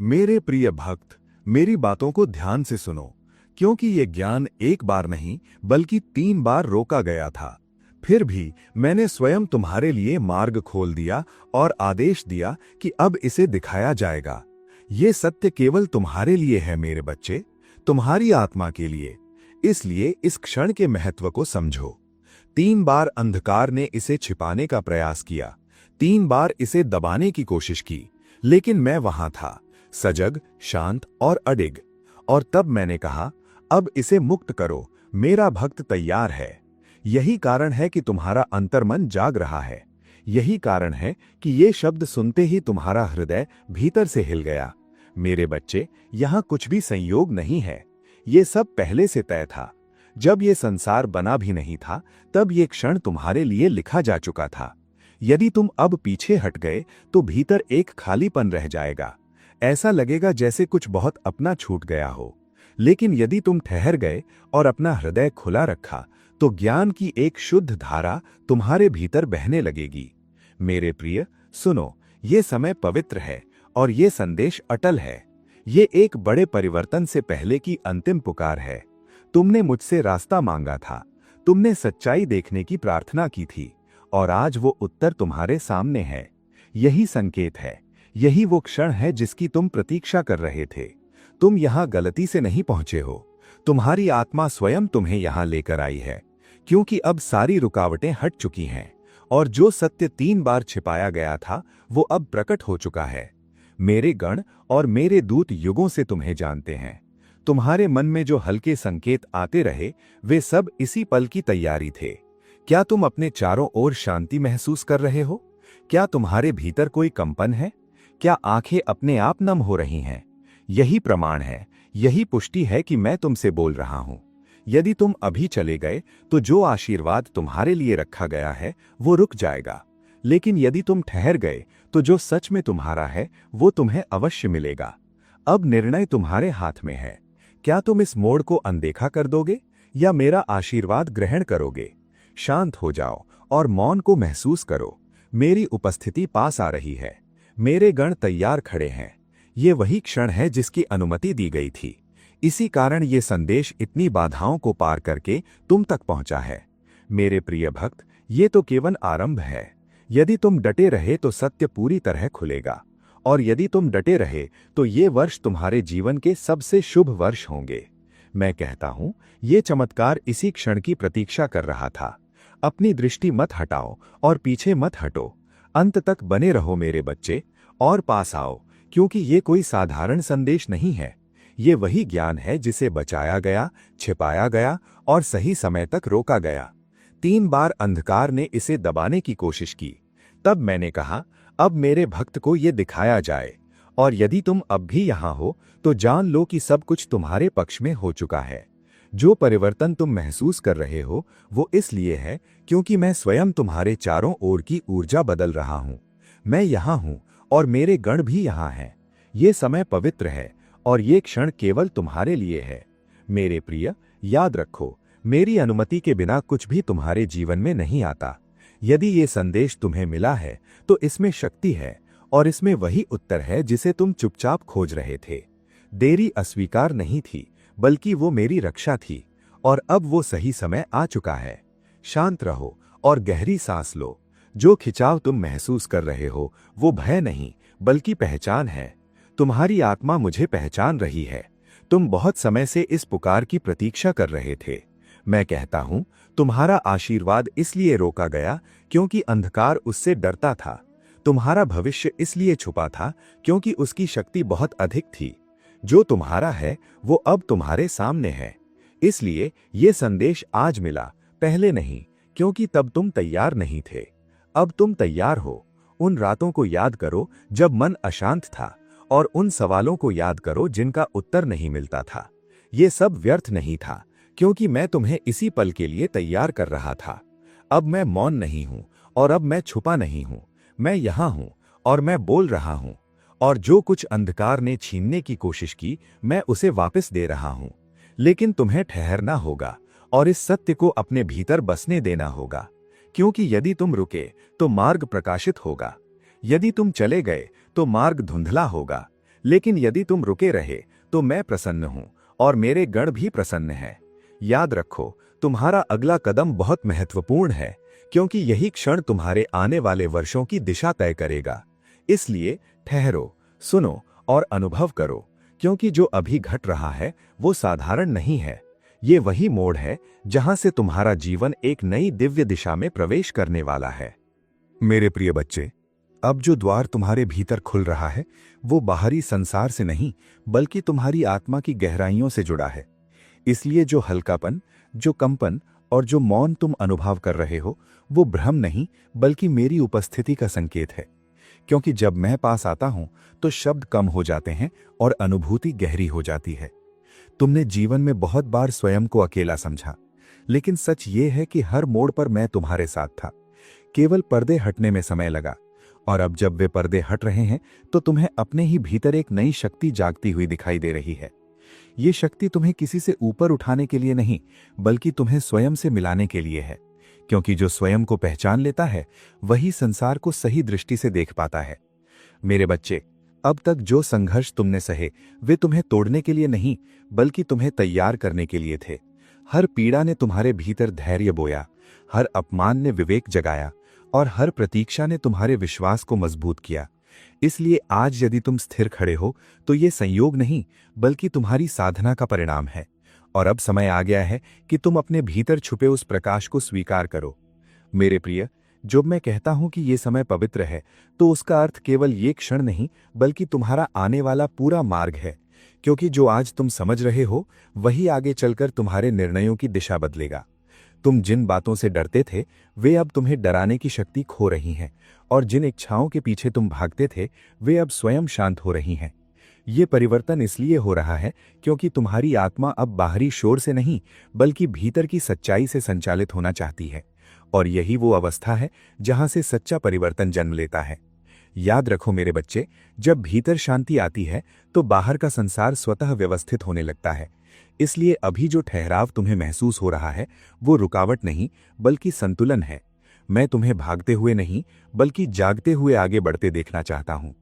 मेरे प्रिय भक्त, मेरी बातों को ध्यान से सुनो, क्योंकि ये ज्ञान एक बार नहीं बल्कि 3 बार रोका गया था। फिर भी मैंने स्वयं तुम्हारे लिए मार्ग खोल दिया और आदेश दिया कि अब इसे दिखाया जाएगा। ये सत्य केवल तुम्हारे लिए है मेरे बच्चे, तुम्हारी आत्मा के लिए। इसलिए इस क्षण के महत्व को समझो। 3 बार अंधकार ने इसे छिपाने का प्रयास किया, 3 बार इसे दबाने की कोशिश की, लेकिन मैं वहां था, सजग, शांत और अडिग। और तब मैंने कहा, अब इसे मुक्त करो, मेरा भक्त तैयार है। यही कारण है कि तुम्हारा अंतर्मन जाग रहा है। यही कारण है कि ये शब्द सुनते ही तुम्हारा हृदय भीतर से हिल गया। मेरे बच्चे, यहां कुछ भी संयोग नहीं है। ये सब पहले से तय था। जब ये संसार बना भी नहीं था, तब ये क्षण तुम्हारे लिए लिखा जा चुका था। यदि तुम अब पीछे हट गए तो भीतर एक खालीपन रह जाएगा। ऐसा लगेगा जैसे कुछ बहुत अपना छूट गया हो। लेकिन यदि तुम ठहर गए और अपना हृदय खुला रखा, तो ज्ञान की एक शुद्ध धारा तुम्हारे भीतर बहने लगेगी। मेरे प्रिय, सुनो, ये समय पवित्र है और ये संदेश अटल है। ये एक बड़े परिवर्तन से पहले की अंतिम पुकार है। तुमने मुझसे रास्ता मांगा था, तुमने सच्चाई देखने की प्रार्थना की थी, और आज वो उत्तर तुम्हारे सामने है। यही संकेत है, यही वो क्षण है जिसकी तुम प्रतीक्षा कर रहे थे। तुम यहां गलती से नहीं पहुंचे हो, तुम्हारी आत्मा स्वयं तुम्हें यहां लेकर आई है, क्योंकि अब सारी रुकावटें हट चुकी हैं और जो सत्य 3 बार छिपाया गया था वो अब प्रकट हो चुका है। मेरे गण और मेरे दूत युगों से तुम्हें जानते हैं। तुम्हारे मन में जो हल्के संकेत आते रहे, वे सब इसी पल की तैयारी थे। क्या तुम अपने चारों ओर शांति महसूस कर रहे हो? क्या तुम्हारे भीतर कोई कंपन है? क्या आंखें अपने आप नम हो रही हैं? यही प्रमाण है, यही पुष्टि है कि मैं तुमसे बोल रहा हूं। यदि तुम अभी चले गए तो जो आशीर्वाद तुम्हारे लिए रखा गया है वो रुक जाएगा। लेकिन यदि तुम ठहर गए तो जो सच में तुम्हारा है वो तुम्हें अवश्य मिलेगा। अब निर्णय तुम्हारे हाथ में है। क्या तुम इस मोड़ को अनदेखा कर दोगे या मेरा आशीर्वाद ग्रहण करोगे? शांत हो जाओ और मौन को महसूस करो। मेरी उपस्थिति पास आ रही है। मेरे गण तैयार खड़े हैं। ये वही क्षण है जिसकी अनुमति दी गई थी। इसी कारण ये संदेश इतनी बाधाओं को पार करके तुम तक पहुंचा है। मेरे प्रिय भक्त, ये तो केवल आरंभ है। यदि तुम डटे रहे तो सत्य पूरी तरह खुलेगा, और यदि तुम डटे रहे तो ये वर्ष तुम्हारे जीवन के सबसे शुभ वर्ष होंगे। मैं कहता हूं, ये चमत्कार इसी क्षण की प्रतीक्षा कर रहा था। अपनी दृष्टि मत हटाओ और पीछे मत हटो। अंत तक बने रहो मेरे बच्चे, और पास आओ, क्योंकि ये कोई साधारण संदेश नहीं है। ये वही ज्ञान है जिसे बचाया गया, छिपाया गया और सही समय तक रोका गया। 3 बार अंधकार ने इसे दबाने की कोशिश की। तब मैंने कहा, अब मेरे भक्त को ये दिखाया जाए। और यदि तुम अब भी यहां हो तो जान लो कि सब कुछ तुम्हारे पक्ष में हो चुका है। जो परिवर्तन तुम महसूस कर रहे हो वो इसलिए है क्योंकि मैं स्वयं तुम्हारे चारों ओर की ऊर्जा बदल रहा हूं। मैं यहां हूं और मेरे गण भी यहां हैं। ये समय पवित्र है और ये क्षण केवल तुम्हारे लिए है। मेरे प्रिय, याद रखो, मेरी अनुमति के बिना कुछ भी तुम्हारे जीवन में नहीं आता। यदि ये संदेश तुम्हें मिला है तो इसमें शक्ति है, और इसमें वही उत्तर है जिसे तुम चुपचाप खोज रहे थे। देरी अस्वीकार नहीं थी, बल्कि वो मेरी रक्षा थी, और अब वो सही समय आ चुका है। शांत रहो और गहरी सांस लो। जो खिंचाव तुम महसूस कर रहे हो वो भय नहीं बल्कि पहचान है। तुम्हारी आत्मा मुझे पहचान रही है। तुम बहुत समय से इस पुकार की प्रतीक्षा कर रहे थे। मैं कहता हूं, तुम्हारा आशीर्वाद इसलिए रोका गया क्योंकि अंधकार उससे डरता था। तुम्हारा भविष्य इसलिए छुपा था क्योंकि उसकी शक्ति बहुत अधिक थी। जो तुम्हारा है वो अब तुम्हारे सामने है। इसलिए ये संदेश आज मिला, पहले नहीं, क्योंकि तब तुम तैयार नहीं थे। अब तुम तैयार हो। उन रातों को याद करो जब मन अशांत था, और उन सवालों को याद करो जिनका उत्तर नहीं मिलता था। ये सब व्यर्थ नहीं था, क्योंकि मैं तुम्हें इसी पल के लिए तैयार कर रहा था। अब मैं मौन नहीं हूं और अब मैं छुपा नहीं हूं। मैं यहां हूं और मैं बोल रहा हूं, और जो कुछ अंधकार ने छीनने की कोशिश की मैं उसे वापस दे रहा हूं। लेकिन तुम्हें ठहरना होगा और इस सत्य को अपने भीतर बसने देना होगा, क्योंकि यदि तुम रुके तो मार्ग प्रकाशित होगा। यदि तुम चले गए तो मार्ग धुंधला होगा। लेकिन यदि तुम रुके रहे तो मैं प्रसन्न हूं और मेरे गण भी प्रसन्न हैं। याद रखो, तुम्हारा अगला कदम बहुत महत्वपूर्ण है, क्योंकि यही क्षण तुम्हारे आने वाले वर्षों की दिशा तय करेगा। इसलिए ठहरो, सुनो और अनुभव करो, क्योंकि जो अभी घट रहा है वो साधारण नहीं है। ये वही मोड़ है जहां से तुम्हारा जीवन एक नई दिव्य दिशा में प्रवेश करने वाला है। मेरे प्रिय बच्चे, अब जो द्वार तुम्हारे भीतर खुल रहा है वो बाहरी संसार से नहीं, बल्कि तुम्हारी आत्मा की गहराइयों से जुड़ा है। इसलिए जो हल्कापन, जो कंपन और जो मौन तुम अनुभव कर रहे हो, वो भ्रम नहीं बल्कि मेरी उपस्थिति का संकेत है। क्योंकि जब मैं पास आता हूं तो शब्द कम हो जाते हैं और अनुभूति गहरी हो जाती है। तुमने जीवन में बहुत बार स्वयं को अकेला समझा, लेकिन सच ये है कि हर मोड़ पर मैं तुम्हारे साथ था। केवल पर्दे हटने में समय लगा, और अब जब वे पर्दे हट रहे हैं तो तुम्हें अपने ही भीतर एक नई शक्ति जागती हुई दिखाई दे रही है। ये शक्ति तुम्हें किसी से ऊपर उठाने के लिए नहीं, बल्कि तुम्हें स्वयं से मिलाने के लिए है। क्योंकि जो स्वयं को पहचान लेता है वही संसार को सही दृष्टि से देख पाता है। मेरे बच्चे, अब तक जो संघर्ष तुमने सहे वे तुम्हें तोड़ने के लिए नहीं, बल्कि तुम्हें तैयार करने के लिए थे। हर पीड़ा ने तुम्हारे भीतर धैर्य बोया, हर अपमान ने विवेक जगाया और हर प्रतीक्षा ने तुम्हारे विश्वास को मजबूत किया। इसलिए आज यदि तुम स्थिर खड़े हो तो ये संयोग नहीं, बल्कि तुम्हारी साधना का परिणाम है। और अब समय आ गया है कि तुम अपने भीतर छुपे उस प्रकाश को स्वीकार करो। मेरे प्रिय, जब मैं कहता हूं कि ये समय पवित्र है, तो उसका अर्थ केवल ये क्षण नहीं, बल्कि तुम्हारा आने वाला पूरा मार्ग है। क्योंकि जो आज तुम समझ रहे हो वही आगे चलकर तुम्हारे निर्णयों की दिशा बदलेगा। तुम जिन बातों से डरते थे वे अब तुम्हें डराने की शक्ति खो रही हैं, और जिन इच्छाओं के पीछे तुम भागते थे वे अब स्वयं शांत हो रही हैं। ये परिवर्तन इसलिए हो रहा है क्योंकि तुम्हारी आत्मा अब बाहरी शोर से नहीं, बल्कि भीतर की सच्चाई से संचालित होना चाहती है। और यही वो अवस्था है जहां से सच्चा परिवर्तन जन्म लेता है। याद रखो मेरे बच्चे, जब भीतर शांति आती है तो बाहर का संसार स्वतः व्यवस्थित होने लगता है। इसलिए अभी जो ठहराव तुम्हें महसूस हो रहा है वो रुकावट नहीं, बल्कि संतुलन है। मैं तुम्हें भागते हुए नहीं, बल्कि जागते हुए आगे बढ़ते देखना चाहता हूं।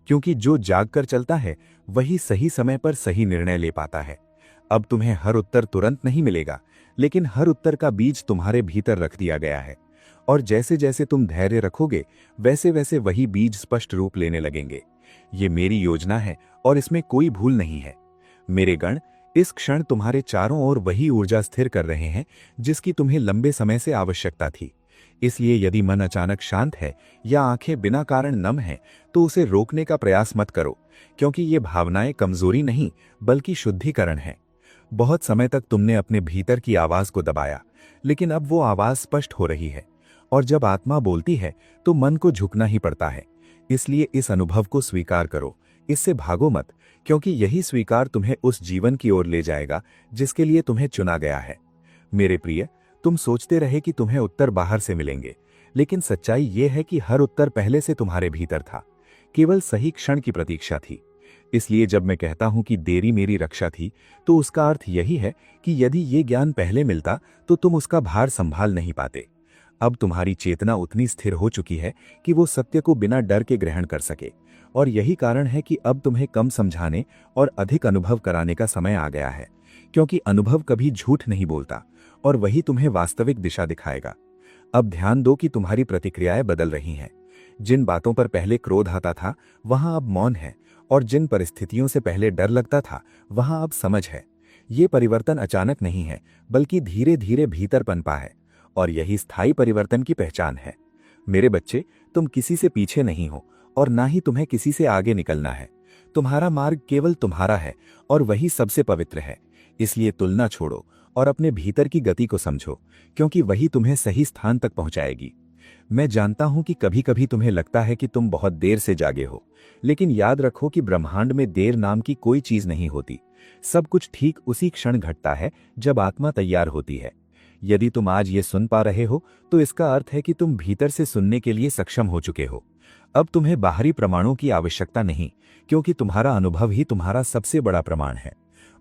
क्योंकि जो जाग कर चलता है वही सही समय पर सही निर्णय ले पाता है। अब तुम्हें हर उत्तर तुरंत नहीं मिलेगा, लेकिन हर उत्तर का बीज तुम्हारे भीतर रख दिया गया है। और जैसे जैसे तुम धैर्य रखोगे वैसे वैसे वही बीज स्पष्ट रूप लेने लगेंगे। ये मेरी योजना है और इसमें कोई भूल नहीं है। मेरे गण इस क्षण तुम्हारे चारों ओर वही ऊर्जा स्थिर कर रहे हैं जिसकी तुम्हें लंबे समय से आवश्यकता थी। इसलिए यदि मन अचानक शांत है या आंखें बिना कारण नम हैं, तो उसे रोकने का प्रयास मत करो, क्योंकि ये भावनाएं कमजोरी नहीं बल्कि शुद्धिकरण है। बहुत समय तक तुमने अपने भीतर की आवाज को दबाया, लेकिन अब वो आवाज स्पष्ट हो रही है। और जब आत्मा बोलती है तो मन को झुकना ही पड़ता है। इसलिए इस अनुभव को स्वीकार करो, इससे भागो मत, क्योंकि यही स्वीकार तुम्हें उस जीवन की ओर ले जाएगा जिसके लिए तुम्हें चुना गया है। मेरे प्रिय, तुम सोचते रहे कि तुम्हें उत्तर बाहर से मिलेंगे, लेकिन सच्चाई यह है कि हर उत्तर पहले से तुम्हारे भीतर था, केवल सही क्षण की प्रतीक्षा थी। इसलिए जब मैं कहता हूं कि देरी मेरी रक्षा थी, तो उसका अर्थ यही है कि यदि ये ज्ञान पहले मिलता तो तुम उसका भार संभाल नहीं पाते। अब तुम्हारी चेतना उतनी स्थिर हो चुकी है कि वो सत्य को बिना डर के ग्रहण कर सके। और यही कारण है कि अब तुम्हें कम समझाने और अधिक अनुभव कराने का समय आ गया है, क्योंकि अनुभव कभी झूठ नहीं बोलता और वही तुम्हें वास्तविक दिशा दिखाएगा। अब ध्यान दो कि तुम्हारी प्रतिक्रियाएं बदल रही हैं। जिन बातों पर पहले क्रोध आता था वहां अब मौन है, और जिन परिस्थितियों से पहले डर लगता था वहां अब समझ है। ये परिवर्तन अचानक नहीं है, बल्कि धीरे धीरे भीतर पनपा है, और यही स्थायी परिवर्तन की पहचान है। मेरे बच्चे, तुम किसी से पीछे नहीं हो और ना ही तुम्हें किसी से आगे निकलना है। तुम्हारा मार्ग केवल तुम्हारा है और वही सबसे पवित्र है। इसलिए तुलना छोड़ो और अपने भीतर की गति को समझो, क्योंकि वही तुम्हें सही स्थान तक पहुंचाएगी। मैं जानता हूं कि कभी कभी तुम्हें लगता है कि तुम बहुत देर से जागे हो, लेकिन याद रखो कि ब्रह्मांड में देर नाम की कोई चीज नहीं होती। सब कुछ ठीक उसी क्षण घटता है जब आत्मा तैयार होती है। यदि तुम आज ये सुन पा रहे हो तो इसका अर्थ है कि तुम भीतर से सुनने के लिए सक्षम हो चुके हो। अब तुम्हें बाहरी प्रमाणों की आवश्यकता नहीं, क्योंकि तुम्हारा अनुभव ही तुम्हारा सबसे बड़ा प्रमाण है।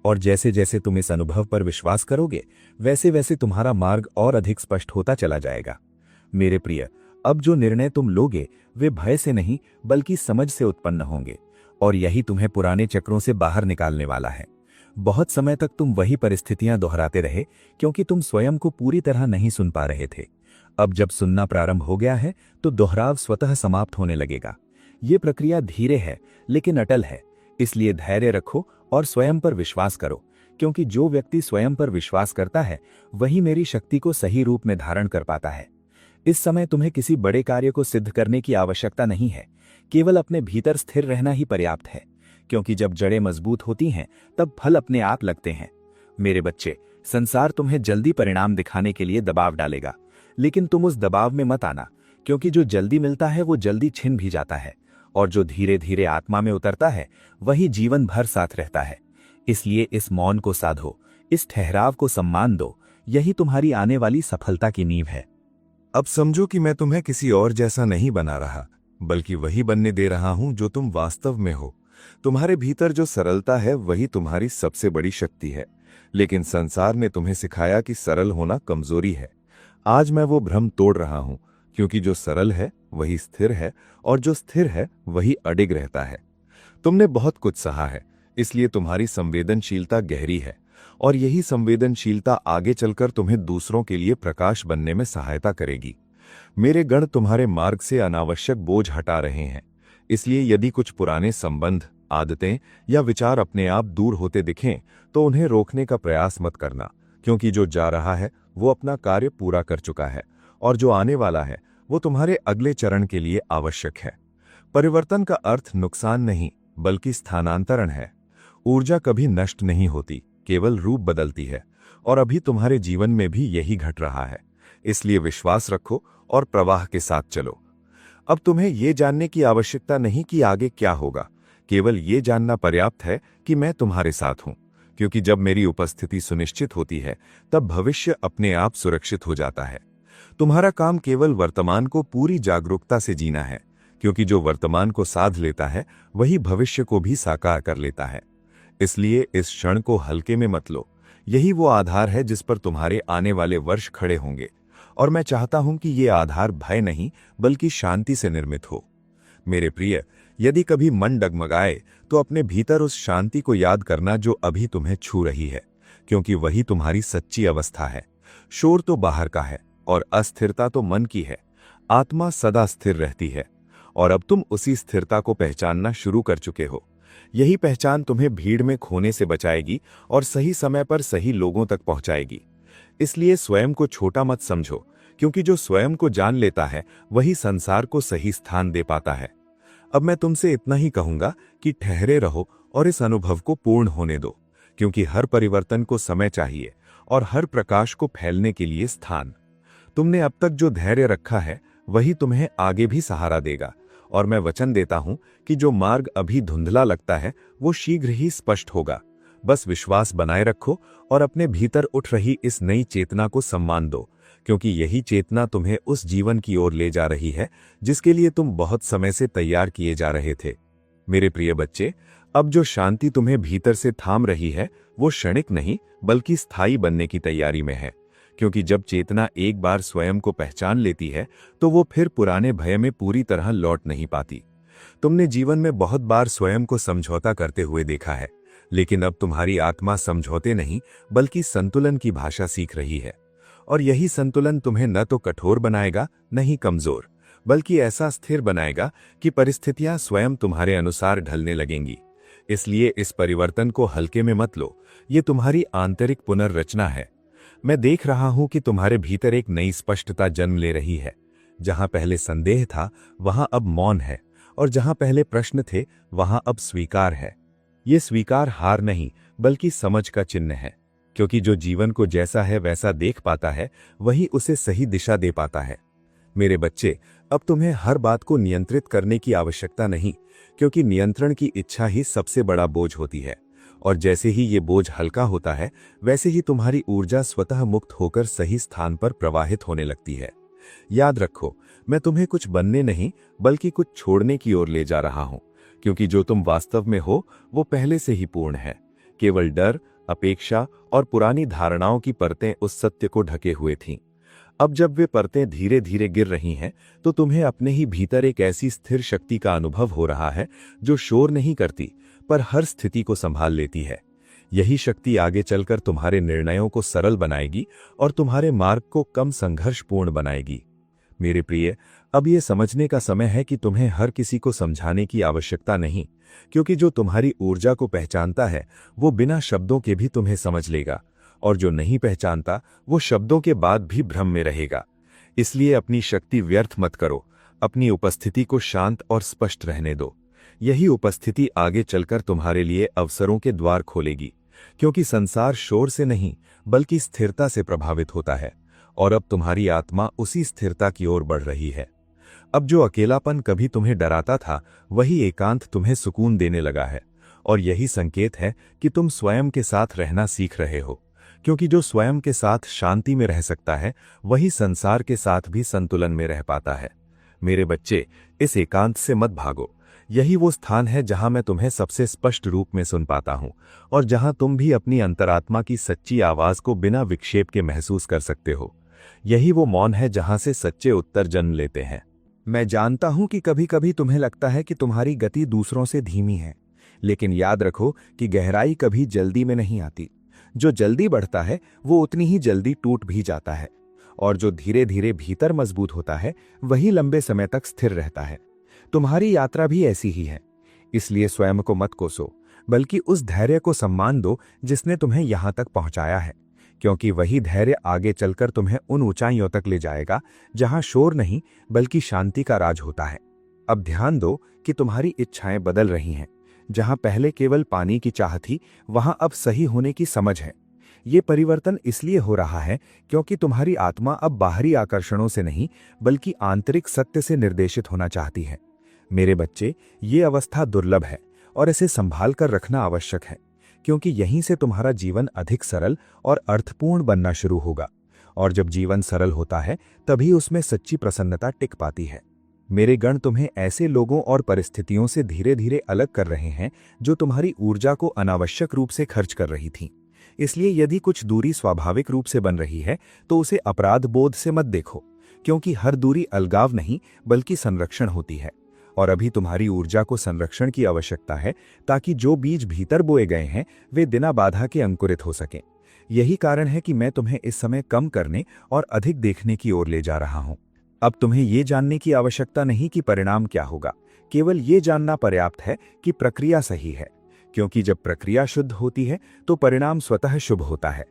और जैसे जैसे तुम इस अनुभव पर विश्वास करोगे वैसे वैसे तुम्हारा मार्ग और अधिक स्पष्ट होता चला जाएगा। मेरे प्रिय, अब जो निर्णय तुम लोगे वे भय से नहीं बल्कि समझ से उत्पन्न होंगे, और यही तुम्हें पुराने चक्रों से बाहर निकालने वाला है। बहुत समय तक तुम वही परिस्थितियां दोहराते रहे क्योंकि तुम स्वयं को पूरी तरह नहीं सुन पा रहे थे। अब जब सुनना प्रारंभ हो गया है तो दोहराव स्वतः समाप्त होने लगेगा। ये प्रक्रिया धीरे है लेकिन अटल है, इसलिए धैर्य रखो और स्वयं पर विश्वास करो, क्योंकि जो व्यक्ति स्वयं पर विश्वास करता है वही मेरी शक्ति को सही रूप में धारण कर पाता है। इस समय तुम्हें किसी बड़े कार्य को सिद्ध करने की आवश्यकता नहीं है, केवल अपने भीतर स्थिर रहना ही पर्याप्त है, क्योंकि जब जड़ें मजबूत होती हैं तब फल अपने आप लगते हैं। मेरे बच्चे, संसार तुम्हें जल्दी परिणाम दिखाने के लिए दबाव डालेगा, लेकिन तुम उस दबाव में मत आना, क्योंकि जो जल्दी मिलता है वो जल्दी छिन भी जाता है, और जो धीरे धीरे आत्मा में उतरता है वही जीवन भर साथ रहता है। इसलिए इस मौन को साधो, इस ठहराव को सम्मान दो, यही तुम्हारी आने वाली सफलता की नींव है। अब समझो कि मैं तुम्हें किसी और जैसा नहीं बना रहा, बल्कि वही बनने दे रहा हूं जो तुम वास्तव में हो। तुम्हारे भीतर जो सरलता है वही तुम्हारी सबसे बड़ी शक्ति है, लेकिन संसार ने तुम्हें सिखाया कि सरल होना कमजोरी है। आज मैं वो भ्रम तोड़ रहा हूं, क्योंकि जो सरल है वही स्थिर है, और जो स्थिर है वही अडिग रहता है। तुमने बहुत कुछ सहा है, इसलिए तुम्हारी संवेदनशीलता गहरी है, और यही संवेदनशीलता आगे चलकर तुम्हें दूसरों के लिए प्रकाश बनने में सहायता करेगी। मेरे गण तुम्हारे मार्ग से अनावश्यक बोझ हटा रहे हैं, इसलिए यदि कुछ पुराने संबंध, आदतें या विचार अपने आप दूर होते दिखें तो उन्हें रोकने का प्रयास मत करना, क्योंकि जो जा रहा है वो अपना कार्य पूरा कर चुका है, और जो आने वाला है वो तुम्हारे अगले चरण के लिए आवश्यक है। परिवर्तन का अर्थ नुकसान नहीं बल्कि स्थानांतरण है। ऊर्जा कभी नष्ट नहीं होती, केवल रूप बदलती है, और अभी तुम्हारे जीवन में भी यही घट रहा है। इसलिए विश्वास रखो और प्रवाह के साथ चलो। अब तुम्हें ये जानने की आवश्यकता नहीं कि आगे क्या होगा, केवल ये जानना पर्याप्त है कि मैं तुम्हारे साथ हूं, क्योंकि जब मेरी उपस्थिति सुनिश्चित होती है तब भविष्य अपने आप सुरक्षित हो जाता है। तुम्हारा काम केवल वर्तमान को पूरी जागरूकता से जीना है, क्योंकि जो वर्तमान को साध लेता है वही भविष्य को भी साकार कर लेता है। इसलिए इस क्षण को हल्के में मत लो, यही वो आधार है जिस पर तुम्हारे आने वाले वर्ष खड़े होंगे, और मैं चाहता हूं कि ये आधार भय नहीं बल्कि शांति से निर्मित हो। मेरे प्रिय, यदि कभी मन डगमगाए तो अपने भीतर उस शांति को याद करना जो अभी तुम्हें छू रही है, क्योंकि वही तुम्हारी सच्ची अवस्था है। शोर तो बाहर का है और अस्थिरता तो मन की है। आत्मा सदा स्थिर रहती है, और अब तुम उसी स्थिरता को पहचानना शुरू कर चुके हो। यही पहचान तुम्हें भीड़ में खोने से बचाएगी और सही समय पर सही लोगों तक पहुंचाएगी। इसलिए स्वयं को छोटा मत समझो, क्योंकि जो स्वयं को जान लेता है वही संसार को सही स्थान दे पाता है। अब मैं तुमसे इतना ही कहूंगा कि ठहरे रहो और इस अनुभव को पूर्ण होने दो, क्योंकि हर परिवर्तन को समय चाहिए और हर प्रकाश को फैलने के लिए स्थान। तुमने अब तक जो धैर्य रखा है वही तुम्हें आगे भी सहारा देगा, और मैं वचन देता हूं कि जो मार्ग अभी धुंधला लगता है वो शीघ्र ही स्पष्ट होगा। बस विश्वास बनाए रखो और अपने भीतर उठ रही इस नई चेतना को सम्मान दो, क्योंकि यही चेतना तुम्हें उस जीवन की ओर ले जा रही है जिसके लिए तुम बहुत समय से तैयार किए जा रहे थे। मेरे प्रिय बच्चे, अब जो शांति तुम्हें भीतर से थाम रही है वो क्षणिक नहीं बल्कि स्थायी बनने की तैयारी में है, क्योंकि जब चेतना एक बार स्वयं को पहचान लेती है तो वो फिर पुराने भय में पूरी तरह लौट नहीं पाती। तुमने जीवन में बहुत बार स्वयं को समझौता करते हुए देखा है, लेकिन अब तुम्हारी आत्मा समझौते नहीं बल्कि संतुलन की भाषा सीख रही है, और यही संतुलन तुम्हें न तो कठोर बनाएगा न ही कमजोर, बल्कि ऐसा स्थिर बनाएगा कि परिस्थितियां स्वयं तुम्हारे अनुसार ढलने लगेंगी। इसलिए इस परिवर्तन को हल्के में मत लो, ये तुम्हारी आंतरिक पुनर्रचना है। मैं देख रहा हूं कि तुम्हारे भीतर एक नई स्पष्टता जन्म ले रही है। जहां पहले संदेह था वहां अब मौन है, और जहां पहले प्रश्न थे वहां अब स्वीकार है। ये स्वीकार हार नहीं बल्कि समझ का चिन्ह है, क्योंकि जो जीवन को जैसा है वैसा देख पाता है वही उसे सही दिशा दे पाता है। मेरे बच्चे, अब तुम्हें हर बात को नियंत्रित करने की आवश्यकता नहीं, क्योंकि नियंत्रण की इच्छा ही सबसे बड़ा बोझ होती है, और जैसे ही ये बोझ हल्का होता है वैसे ही तुम्हारी ऊर्जा स्वतः मुक्त होकर सही स्थान पर प्रवाहित होने लगती है। याद रखो, मैं तुम्हें कुछ बनने नहीं बल्कि कुछ छोड़ने की ओर ले जा रहा हूं, क्योंकि जो तुम वास्तव में हो वो पहले से ही पूर्ण है। केवल डर, अपेक्षा और पुरानी धारणाओं की परतें उस सत्य को ढके हुए थीं। अब जब वे परतें धीरे धीरे गिर रही हैं, तो तुम्हें अपने ही भीतर एक ऐसी स्थिर शक्ति का अनुभव हो रहा है जो शोर नहीं करती, पर हर स्थिति को संभाल लेती है। यही शक्ति आगे चलकर तुम्हारे निर्णयों को सरल बनाएगी और तुम्हारे मार्ग को कम संघर्षपूर्ण बनाएगी। मेरे प्रिय, अब ये समझने का समय है कि तुम्हें हर किसी को समझाने की आवश्यकता नहीं, क्योंकि जो तुम्हारी ऊर्जा को पहचानता है वो बिना शब्दों के भी तुम्हें समझ लेगा, और जो नहीं पहचानता वो शब्दों के बाद भी भ्रम में रहेगा। इसलिए अपनी शक्ति व्यर्थ मत करो, अपनी उपस्थिति को शांत और स्पष्ट रहने दो। यही उपस्थिति आगे चलकर तुम्हारे लिए अवसरों के द्वार खोलेगी, क्योंकि संसार शोर से नहीं बल्कि स्थिरता से प्रभावित होता है, और अब तुम्हारी आत्मा उसी स्थिरता की ओर बढ़ रही है। अब जो अकेलापन कभी तुम्हें डराता था, वही एकांत तुम्हें सुकून देने लगा है, और यही संकेत है कि तुम स्वयं के साथ रहना सीख रहे हो, क्योंकि जो स्वयं के साथ शांति में रह सकता है वही संसार के साथ भी संतुलन में रह पाता है। मेरे बच्चे, इस एकांत से मत भागो। यही वो स्थान है जहां मैं तुम्हें सबसे स्पष्ट रूप में सुन पाता हूं, और जहां तुम भी अपनी अंतरात्मा की सच्ची आवाज को बिना विक्षेप के महसूस कर सकते हो। यही वो मौन है जहां से सच्चे उत्तर जन्म लेते हैं। मैं जानता हूं कि कभी कभी तुम्हें लगता है कि तुम्हारी गति दूसरों से धीमी है, लेकिन याद रखो कि गहराई कभी जल्दी में नहीं आती। जो जल्दी बढ़ता है वो उतनी ही जल्दी टूट भी जाता है, और जो धीरे धीरे भीतर मजबूत होता है वही लंबे समय तक स्थिर रहता है। तुम्हारी यात्रा भी ऐसी ही है, इसलिए स्वयं को मत कोसो, बल्कि उस धैर्य को सम्मान दो जिसने तुम्हें यहां तक पहुंचाया है, क्योंकि वही धैर्य आगे चलकर तुम्हें उन ऊंचाइयों तक ले जाएगा जहां शोर नहीं बल्कि शांति का राज होता है। अब ध्यान दो कि तुम्हारी इच्छाएं बदल रही हैं। जहां पहले केवल पाने की चाह थी, वहां अब सही होने की समझ है। ये परिवर्तन इसलिए हो रहा है क्योंकि तुम्हारी आत्मा अब बाहरी आकर्षणों से नहीं बल्कि आंतरिक सत्य से निर्देशित होना चाहती है। मेरे बच्चे, ये अवस्था दुर्लभ है और इसे संभाल कर रखना आवश्यक है, क्योंकि यहीं से तुम्हारा जीवन अधिक सरल और अर्थपूर्ण बनना शुरू होगा, और जब जीवन सरल होता है तभी उसमें सच्ची प्रसन्नता टिक पाती है। मेरे गण तुम्हें ऐसे लोगों और परिस्थितियों से धीरे धीरे अलग कर रहे हैं जो तुम्हारी ऊर्जा को अनावश्यक रूप से खर्च कर रही थीं। इसलिए यदि कुछ दूरी स्वाभाविक रूप से बन रही है तो उसे अपराध बोध से मत देखो, क्योंकि हर दूरी अलगाव नहीं बल्कि संरक्षण होती है, और अभी तुम्हारी ऊर्जा को संरक्षण की आवश्यकता है ताकि जो बीज भीतर बोए गए हैं वे बिना बाधा के अंकुरित हो सकें। यही कारण है कि मैं तुम्हें इस समय कम करने और अधिक देखने की ओर ले जा रहा हूं। अब तुम्हें ये जानने की आवश्यकता नहीं कि परिणाम क्या होगा, केवल ये जानना पर्याप्त है कि प्रक्रिया सही है, क्योंकि जब प्रक्रिया शुद्ध होती है तो परिणाम स्वतः शुभ होता है।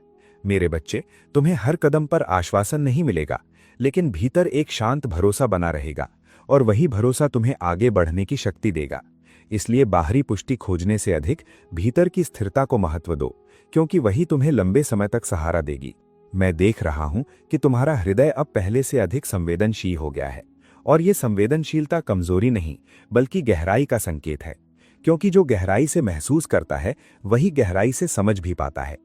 मेरे बच्चे, तुम्हें हर कदम पर आश्वासन नहीं मिलेगा, लेकिन भीतर एक शांत भरोसा बना रहेगा, और वही भरोसा तुम्हें आगे बढ़ने की शक्ति देगा। इसलिए बाहरी पुष्टि खोजने से अधिक भीतर की स्थिरता को महत्व दो, क्योंकि वही तुम्हें लंबे समय तक सहारा देगी। मैं देख रहा हूं कि तुम्हारा हृदय अब पहले से अधिक संवेदनशील हो गया है, और ये संवेदनशीलता कमजोरी नहीं बल्कि गहराई का संकेत है, क्योंकि जो गहराई से महसूस करता है वही गहराई से समझ भी पाता है।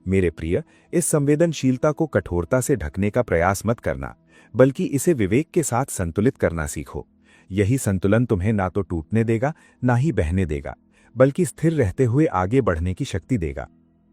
मेरे प्रिय, इस संवेदनशीलता को कठोरता से ढकने का प्रयास मत करना, बल्कि इसे विवेक के साथ संतुलित करना सीखो। यही संतुलन तुम्हें ना तो टूटने देगा ना ही बहने देगा, बल्कि स्थिर रहते हुए आगे बढ़ने की शक्ति देगा।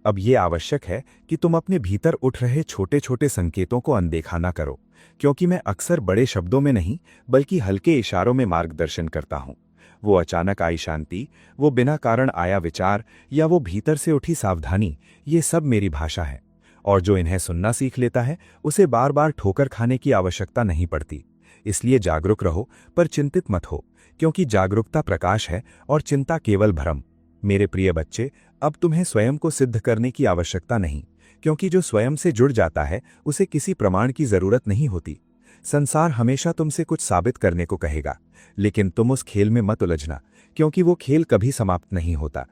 अब ये आवश्यक है कि तुम अपने भीतर उठ रहे छोटे छोटे संकेतों को अनदेखा ना करो, क्योंकि मैं अक्सर बड़े शब्दों में नहीं बल्कि हल्के इशारों में मार्गदर्शन करता हूँ। वो अचानक आई शांति, वो बिना कारण आया विचार, या वो भीतर से उठी सावधानी, ये सब मेरी भाषा है, और जो इन्हें सुनना सीख लेता है उसे बार बार ठोकर खाने की आवश्यकता नहीं पड़ती। इसलिए जागरूक रहो पर चिंतित मत हो, क्योंकि जागरूकता प्रकाश है और चिंता केवल भ्रम। मेरे प्रिय बच्चे, अब तुम्हें स्वयं को सिद्ध करने की आवश्यकता नहीं, क्योंकि जो स्वयं से जुड़ जाता है उसे किसी प्रमाण की जरूरत नहीं होती। संसार हमेशा तुमसे कुछ साबित करने को कहेगा, लेकिन तुम उस खेल में मत उलझना, क्योंकि वो खेल कभी समाप्त नहीं होता।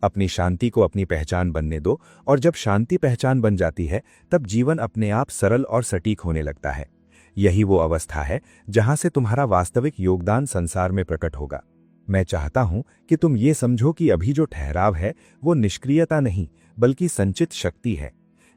अपनी शांति को अपनी पहचान बनने दो, और जब शांति पहचान बन जाती है तब जीवन अपने आप सरल और सटीक होने लगता है। यही वो अवस्था है जहां से तुम्हारा वास्तविक योगदान संसार में प्रकट होगा। मैं चाहता हूं कि तुम ये समझो कि अभी जो ठहराव है वो निष्क्रियता नहीं बल्कि संचित शक्ति है।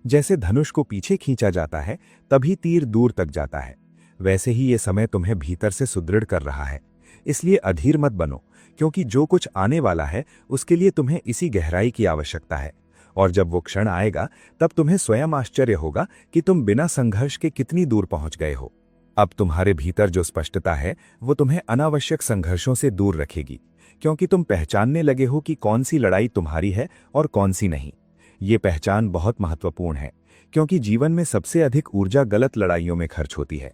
जैसे धनुष को पीछे खींचा जाता है तभी तीर दूर तक जाता है, वैसे ही ये समय तुम्हें भीतर से सुदृढ़ कर रहा है। इसलिए अधीर मत बनो, क्योंकि जो कुछ आने वाला है उसके लिए तुम्हें इसी गहराई की आवश्यकता है, और जब वो क्षण आएगा तब तुम्हें स्वयं आश्चर्य होगा कि तुम बिना संघर्ष के कितनी दूर पहुंच गए हो। अब तुम्हारे भीतर जो स्पष्टता है वो तुम्हें अनावश्यक संघर्षों से दूर रखेगी, क्योंकि तुम पहचानने लगे हो कि कौन सी लड़ाई तुम्हारी है और कौन सी नहीं। ये पहचान बहुत महत्वपूर्ण है, क्योंकि जीवन में सबसे अधिक ऊर्जा गलत लड़ाइयों में खर्च होती है।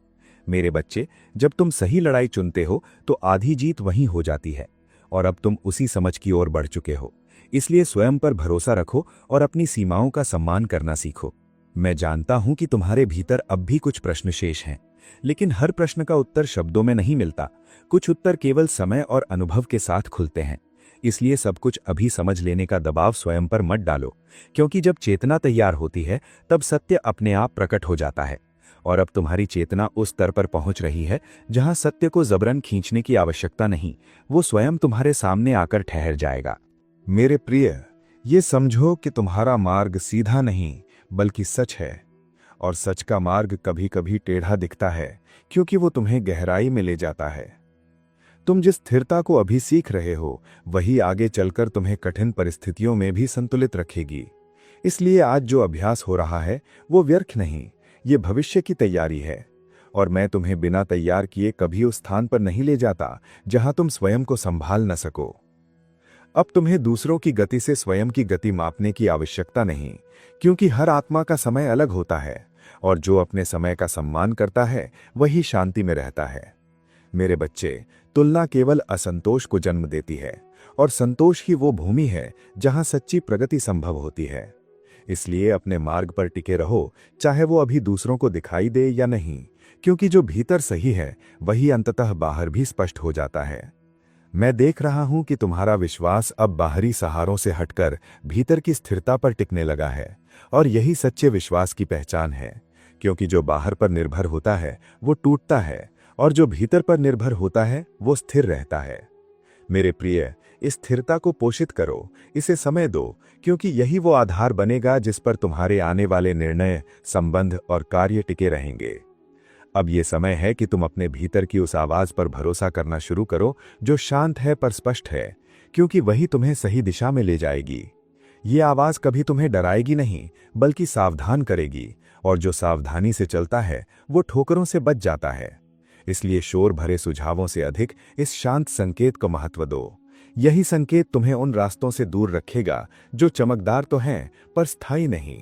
मेरे बच्चे, जब तुम सही लड़ाई चुनते हो तो आधी जीत वहीं हो जाती है, और अब तुम उसी समझ की ओर बढ़ चुके हो। इसलिए स्वयं पर भरोसा रखो और अपनी सीमाओं का सम्मान करना सीखो। मैं जानता हूं कि तुम्हारे भीतर अब भी कुछ प्रश्न शेष हैं, लेकिन हर प्रश्न का उत्तर शब्दों में नहीं मिलता। कुछ उत्तर केवल समय और अनुभव के साथ खुलते हैं। इसलिए सब कुछ अभी समझ लेने का दबाव स्वयं पर मत डालो, क्योंकि जब चेतना तैयार होती है तब सत्य अपने आप प्रकट हो जाता है। और अब तुम्हारी चेतना उस स्तर पर पहुंच रही है जहां सत्य को जबरन खींचने की आवश्यकता नहीं, वो स्वयं तुम्हारे सामने आकर ठहर जाएगा। मेरे प्रिय, ये समझो कि तुम्हारा मार्ग सीधा नहीं बल्कि सच है, और सच का मार्ग कभी कभी टेढ़ा दिखता है, क्योंकि वो तुम्हें गहराई में ले जाता है। तुम जिस स्थिरता को अभी सीख रहे हो वही आगे चलकर तुम्हें कठिन परिस्थितियों में भी संतुलित रखेगी। इसलिए आज जो अभ्यास हो रहा है वो व्यर्थ नहीं, ये भविष्य की तैयारी है। और मैं तुम्हें बिना तैयार किए कभी उस स्थान पर नहीं ले जाता जहां तुम स्वयं को संभाल न सको। अब तुम्हें दूसरों की गति से स्वयं की गति मापने की आवश्यकता नहीं, क्योंकि हर आत्मा का समय अलग होता है, और जो अपने समय का सम्मान करता है वही शांति में रहता है। मेरे बच्चे, तुलना केवल असंतोष को जन्म देती है, और संतोष ही वो भूमि है जहां सच्ची प्रगति संभव होती है। इसलिए अपने मार्ग पर टिके रहो, चाहे वो अभी दूसरों को दिखाई दे या नहीं, क्योंकि जो भीतर सही है वही अंततः बाहर भी स्पष्ट हो जाता है। मैं देख रहा हूं कि तुम्हारा विश्वास अब बाहरी सहारों से हटकर भीतर की स्थिरता पर टिकने लगा है, और यही सच्चे विश्वास की पहचान है। क्योंकि जो बाहर पर निर्भर होता है वो टूटता है, और जो भीतर पर निर्भर होता है वो स्थिर रहता है। मेरे प्रिय, इस स्थिरता को पोषित करो, इसे समय दो, क्योंकि यही वो आधार बनेगा जिस पर तुम्हारे आने वाले निर्णय, संबंध और कार्य टिके रहेंगे। अब ये समय है कि तुम अपने भीतर की उस आवाज पर भरोसा करना शुरू करो जो शांत है पर स्पष्ट है, क्योंकि वही तुम्हें सही दिशा में ले जाएगी। ये आवाज कभी तुम्हें डराएगी नहीं, बल्कि सावधान करेगी, और जो सावधानी से चलता है वो ठोकरों से बच जाता है। इसलिए शोर भरे सुझावों से अधिक इस शांत संकेत को महत्व दो। यही संकेत तुम्हें उन रास्तों से दूर रखेगा जो चमकदार तो हैं पर स्थायी नहीं।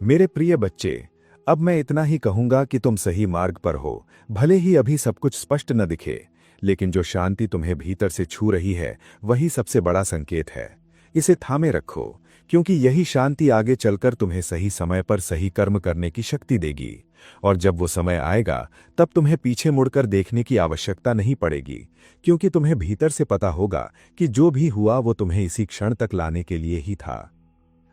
मेरे प्रिय बच्चे, अब मैं इतना ही कहूंगा कि तुम सही मार्ग पर हो, भले ही अभी सब कुछ स्पष्ट न दिखे, लेकिन जो शांति तुम्हें भीतर से छू रही है वही सबसे बड़ा संकेत है। इसे थामे रखो, क्योंकि यही शांति आगे चलकर तुम्हें सही समय पर सही कर्म करने की शक्ति देगी। और जब वो समय आएगा तब तुम्हें पीछे मुड़कर देखने की आवश्यकता नहीं पड़ेगी, क्योंकि तुम्हें भीतर से पता होगा कि जो भी हुआ वो तुम्हें इसी क्षण तक लाने के लिए ही था।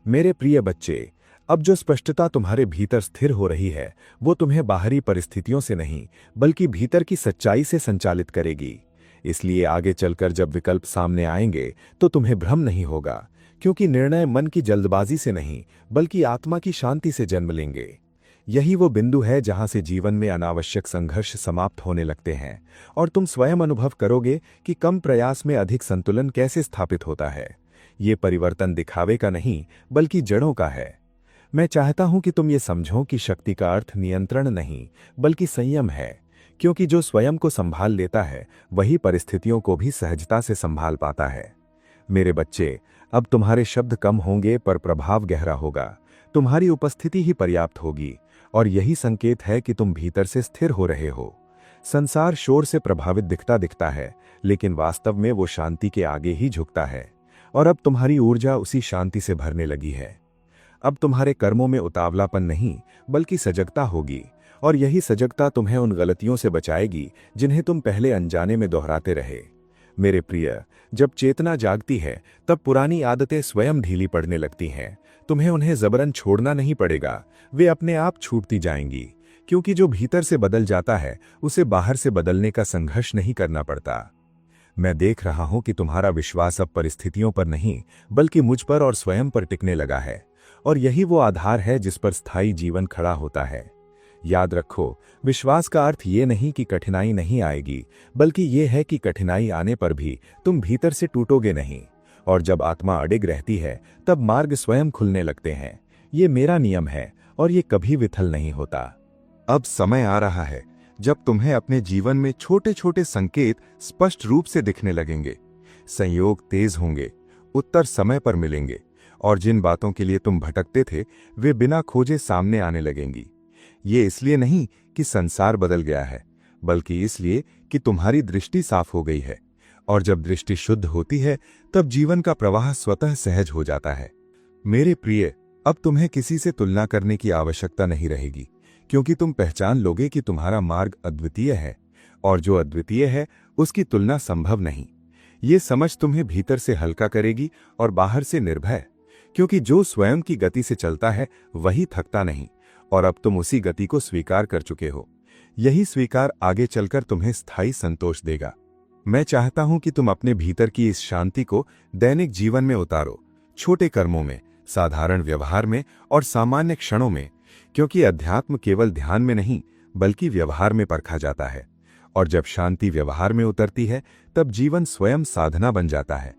मेरे प्रिय बच्चे, अब जो स्पष्टता तुम्हारे भीतर स्थिर हो रही है वो तुम्हें बाहरी परिस्थितियों से नहीं बल्कि भीतर की सच्चाई से संचालित करेगी। इसलिए आगे चलकर जब विकल्प सामने आएंगे तो तुम्हें भ्रम नहीं होगा, क्योंकि निर्णय मन की जल्दबाजी से नहीं बल्कि आत्मा की शांति से जन्म लेंगे। यही वो बिंदु है जहां से जीवन में अनावश्यक संघर्ष समाप्त होने लगते हैं, और तुम स्वयं अनुभव करोगे कि कम प्रयास में अधिक संतुलन कैसे स्थापित होता है। ये परिवर्तन दिखावे का नहीं बल्कि जड़ों का है। मैं चाहता हूं कि तुम ये समझो कि शक्ति का अर्थ नियंत्रण नहीं बल्कि संयम है, क्योंकि जो स्वयं को संभाल लेता है वही परिस्थितियों को भी सहजता से संभाल पाता है। मेरे बच्चे, अब तुम्हारे शब्द कम होंगे पर प्रभाव गहरा होगा। तुम्हारी उपस्थिति ही पर्याप्त होगी, और यही संकेत है कि तुम भीतर से स्थिर हो रहे हो। संसार शोर से प्रभावित दिखता है, लेकिन वास्तव में वो शांति के आगे ही झुकता है, और अब तुम्हारी ऊर्जा उसी शांति से भरने लगी है। अब तुम्हारे कर्मों में उतावलापन नहीं बल्कि सजगता होगी, और यही सजगता तुम्हें उन गलतियों से बचाएगी जिन्हें तुम पहले अनजाने में दोहराते रहे। मेरे प्रिय, जब चेतना जागती है तब पुरानी आदतें स्वयं ढीली पड़ने लगती हैं। तुम्हें उन्हें जबरन छोड़ना नहीं पड़ेगा, वे अपने आप छूटती जाएंगी, क्योंकि जो भीतर से बदल जाता है उसे बाहर से बदलने का संघर्ष नहीं करना पड़ता। मैं देख रहा हूं कि तुम्हारा विश्वास अब परिस्थितियों पर नहीं बल्कि मुझ पर और स्वयं पर टिकने लगा है, और यही वो आधार है जिस पर स्थायी जीवन खड़ा होता है। याद रखो, विश्वास का अर्थ ये नहीं कि कठिनाई नहीं आएगी, बल्कि ये है कि कठिनाई आने पर भी तुम भीतर से टूटोगे नहीं। और जब आत्मा अडिग रहती है तब मार्ग स्वयं खुलने लगते हैं। ये मेरा नियम है और ये कभी विफल नहीं होता। अब समय आ रहा है जब तुम्हें अपने जीवन में छोटे छोटे संकेत स्पष्ट रूप से दिखने लगेंगे। संयोग तेज होंगे, उत्तर समय पर मिलेंगे, और जिन बातों के लिए तुम भटकते थे वे बिना खोजे सामने आने लगेंगी। ये इसलिए नहीं कि संसार बदल गया है, बल्कि इसलिए कि तुम्हारी दृष्टि साफ हो गई है। और जब दृष्टि शुद्ध होती है तब जीवन का प्रवाह स्वतः सहज हो जाता है। मेरे प्रिय, अब तुम्हें किसी से तुलना करने की आवश्यकता नहीं रहेगी, क्योंकि तुम पहचान लोगे कि तुम्हारा मार्ग अद्वितीय है, और जो अद्वितीय है उसकी तुलना संभव नहीं। ये समझ तुम्हें भीतर से हल्का करेगी और बाहर से निर्भय, क्योंकि जो स्वयं की गति से चलता है वही थकता नहीं, और अब तुम उसी गति को स्वीकार कर चुके हो। यही स्वीकार आगे चलकर तुम्हें स्थायी संतोष देगा। मैं चाहता हूं कि तुम अपने भीतर की इस शांति को दैनिक जीवन में उतारो, छोटे कर्मों में, साधारण व्यवहार में और सामान्य क्षणों में, क्योंकि अध्यात्म केवल ध्यान में नहीं बल्कि व्यवहार में परखा जाता है। और जब शांति व्यवहार में उतरती है तब जीवन स्वयं साधना बन जाता है।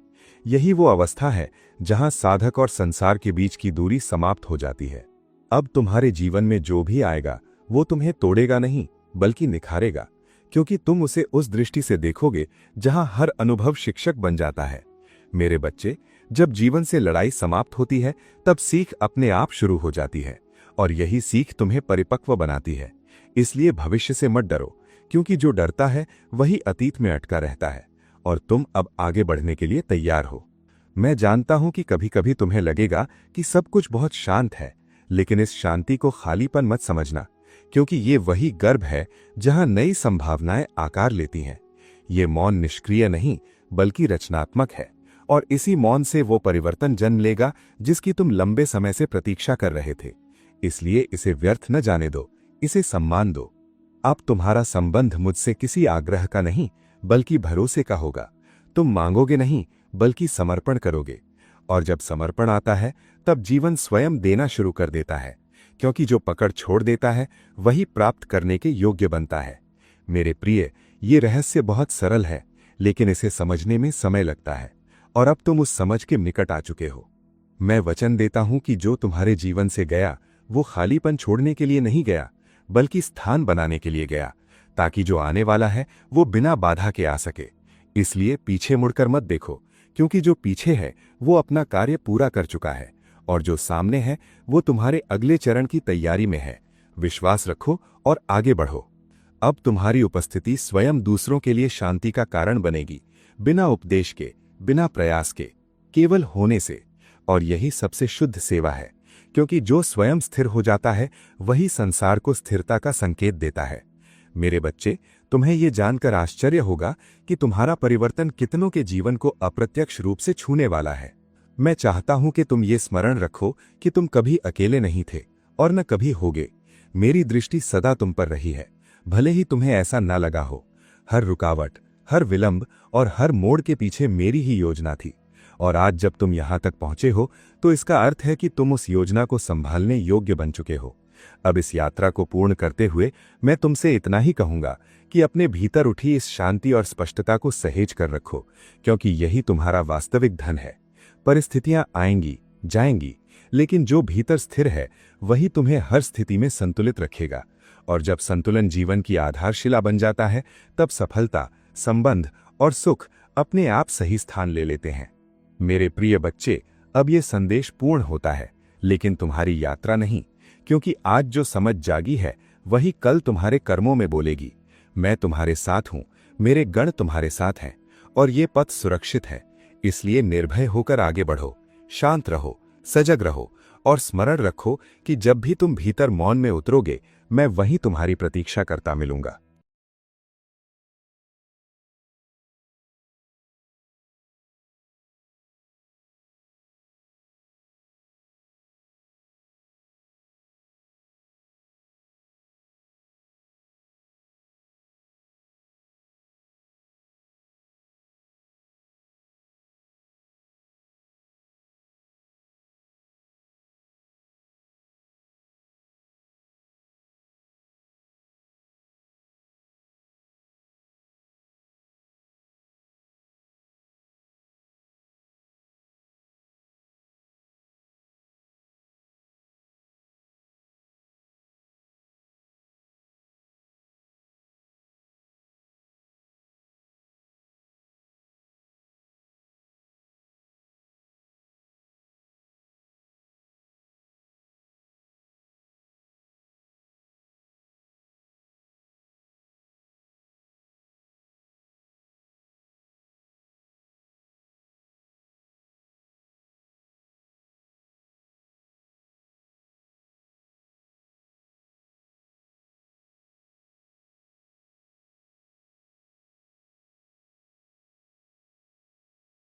यही वो अवस्था है जहां साधक और संसार के बीच की दूरी समाप्त हो जाती है। अब तुम्हारे जीवन में जो भी आएगा वो तुम्हें तोड़ेगा नहीं बल्कि निखारेगा, क्योंकि तुम उसे उस दृष्टि से देखोगे जहां हर अनुभव शिक्षक बन जाता है। मेरे बच्चे, जब जीवन से लड़ाई समाप्त होती है तब सीख अपने आप शुरू हो जाती है, और यही सीख तुम्हें परिपक्व बनाती है। इसलिए भविष्य से मत डरो, क्योंकि जो डरता है वही अतीत में अटका रहता है, और तुम अब आगे बढ़ने के लिए तैयार हो। मैं जानता हूं कि कभी कभी तुम्हें लगेगा कि सब कुछ बहुत शांत है, लेकिन इस शांति को खालीपन मत समझना, क्योंकि ये वही गर्भ है जहां नई संभावनाएं आकार लेती हैं। ये मौन निष्क्रिय नहीं बल्कि रचनात्मक है, और इसी मौन से वो परिवर्तन जन्म लेगा जिसकी तुम लंबे समय से प्रतीक्षा कर रहे थे। इसलिए इसे व्यर्थ न जाने दो, इसे सम्मान दो। अब तुम्हारा संबंध मुझसे किसी आग्रह का नहीं बल्कि भरोसे का होगा। तुम मांगोगे नहीं बल्कि समर्पण करोगे, और जब समर्पण आता है तब जीवन स्वयं देना शुरू कर देता है, क्योंकि जो पकड़ छोड़ देता है वही प्राप्त करने के योग्य बनता है। मेरे प्रिय, ये रहस्य बहुत सरल है, लेकिन इसे समझने में समय लगता है, और अब तुम उस समझ के निकट आ चुके हो। मैं वचन देता हूं कि जो तुम्हारे जीवन से गया वो खालीपन छोड़ने के लिए नहीं गया बल्कि स्थान बनाने के लिए गया, ताकि जो आने वाला है वो बिना बाधा के आ सके। इसलिए पीछे मुड़कर मत देखो, क्योंकि जो पीछे है वो अपना कार्य पूरा कर चुका है, और जो सामने है वो तुम्हारे अगले चरण की तैयारी में है। विश्वास रखो और आगे बढ़ो। अब तुम्हारी उपस्थिति स्वयं दूसरों के लिए शांति का कारण बनेगी, बिना उपदेश के, बिना प्रयास के, केवल होने से। और यही सबसे शुद्ध सेवा है, क्योंकि जो स्वयं स्थिर हो जाता है वही संसार को स्थिरता का संकेत देता है। मेरे बच्चे, तुम्हें ये जानकर आश्चर्य होगा कि तुम्हारा परिवर्तन कितनों के जीवन को अप्रत्यक्ष रूप से छूने वाला है। मैं चाहता हूं कि तुम ये स्मरण रखो कि तुम कभी अकेले नहीं थे और न कभी होगे। मेरी दृष्टि सदा तुम पर रही है, भले ही तुम्हें ऐसा न लगा हो। हर रुकावट, हर विलंब और हर मोड़ के पीछे मेरी ही योजना थी, और आज जब तुम यहां तक पहुंचे हो तो इसका अर्थ है कि तुम उस योजना को संभालने योग्य बन चुके हो। अब इस यात्रा को पूर्ण करते हुए मैं तुमसे इतना ही कहूंगा कि अपने भीतर उठी इस शांति और स्पष्टता को सहेज कर रखो, क्योंकि यही तुम्हारा वास्तविक धन है। परिस्थितियां आएंगी जाएंगी, लेकिन जो भीतर स्थिर है वही तुम्हें हर स्थिति में संतुलित रखेगा, और जब संतुलन जीवन की आधारशिला बन जाता है तब सफलता, संबंध और सुख अपने आप सही स्थान ले लेते हैं। मेरे प्रिय बच्चे, अब ये संदेश पूर्ण होता है, लेकिन तुम्हारी यात्रा नहीं, क्योंकि आज जो समझ जागी है वही कल तुम्हारे कर्मों में बोलेगी। मैं तुम्हारे साथ हूं, मेरे गण तुम्हारे साथ हैं, और ये पथ सुरक्षित है। इसलिए निर्भय होकर आगे बढ़ो, शांत रहो, सजग रहो, और स्मरण रखो कि जब भी तुम भीतर मौन में उतरोगे मैं वहीं तुम्हारी प्रतीक्षा करता मिलूंगा।